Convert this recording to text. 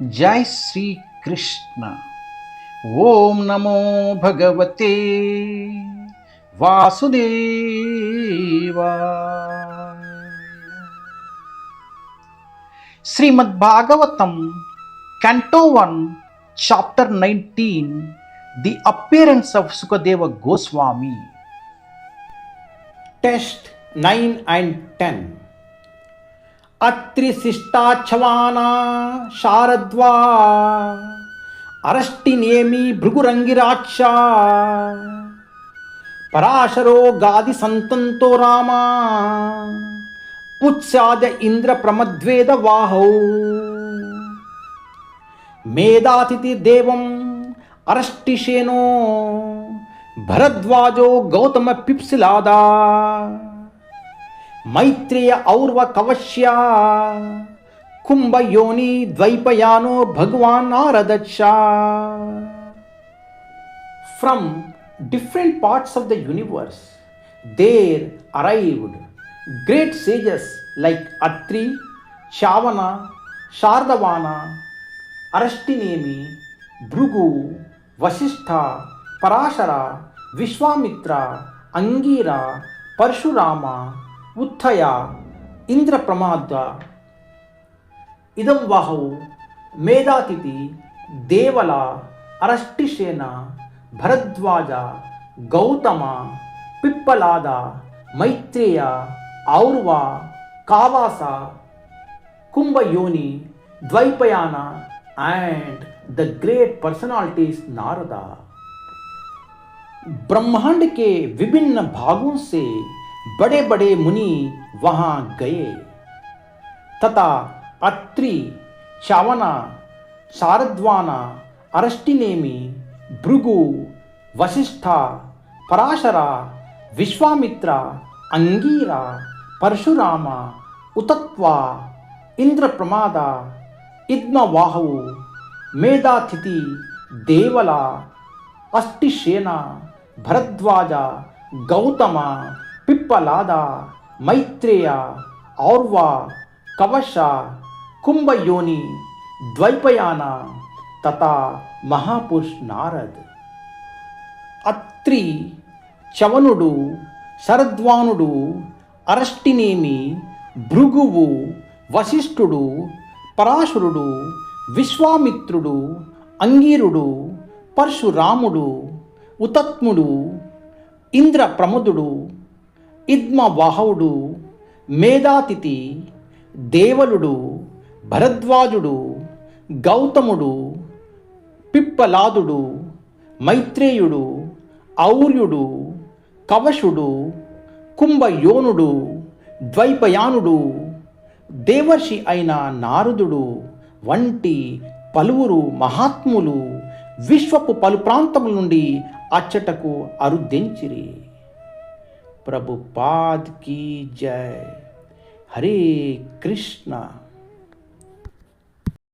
జై శ్రీ కృష్ణ. ఓం నమో భగవతే వాసుదేవాయ. శ్రీమద్ Bhagavatam Canto 1, Chapter 19, The Appearance of Sukadeva Goswami. Text 9 and 10. Atri శిష్టాఛవాన శారద్వా అరష్టినేమి భృగురంగిరాక్ష పరాశరో గాది సంతంతో రామా ఉత్సాద్య ఇంద్ర ప్రమద్వేద వాహౌ మేధాతిథి దేవం అరష్టిషేనో భరద్వాజో గౌతమ పిప్సిలాదా మైత్రేయ ఔర్వ కవశ్య కుంభయోని ద్వైపయానో భగవాన్ నారదచ్చ. From different parts of the universe there arrived great sages like Atri, Chyavana, Sharadvana, Arishtanemi, Bhrigu, Vashishtha, Parashara, Vishwamitra, Angira, Parashurama, Uttaya, Indrapramada, ఇదం వాహౌ, మేధాతిథి, Devala, అరష్టిసేన, Bharadwaj, Gautama, పిప్పలాద, Maitreya, ఔర్వ, కావాస, కుంభయోని, ద్వైపయాన and the great personalities Narada. ब्रह्मांड के विभिन्न भागों से बड़े बड़े मुनि वहां गए तथा अत्रि, चावना, शारद्वाना, अरष्टिनेमि, भृगु, वशिष्ठा, पराशरा, विश्वामित्र, अंगीरा, परशुराम, उतत्वा, इंद्रप्रमाद, ఇద్మవాహు, మేధాతిథి, దేవల, అష్టిసేన, భరద్వాజ, గౌతమ, పిప్పలాద, మైత్రేయ, ఔర్వ, కవశ, కుంభయోని, ద్వైపయాన తథా మహాపురుష్ నారద్. అత్రి, చవనుడు, శరద్వానుడు, అరష్టినేమి, భృగువు, వశిష్ఠుడు, పరాశరుడు, విశ్వామిత్రుడు, అంగీరుడు, పరశురాముడు, ఉతత్ముడు, ఇంద్రప్రమదుడు, ఇద్మవాహుడు, మేధాతిథి, దేవలుడు, భరద్వాజుడు, గౌతముడు, పిప్పలాదుడు, మైత్రేయుడు, ఔర్యుడు, కవశుడు, కుంభయోనుడు, ద్వైపయానుడు, దేవర్షి అయిన నారదుడు వంటి పలువురు మహాత్ములు విశ్వపు పలు ప్రాంతముల నుండి అచ్చటకు అరుదెంచిరి. ప్రభుపాద్ కీ జై. హరే కృష్ణ.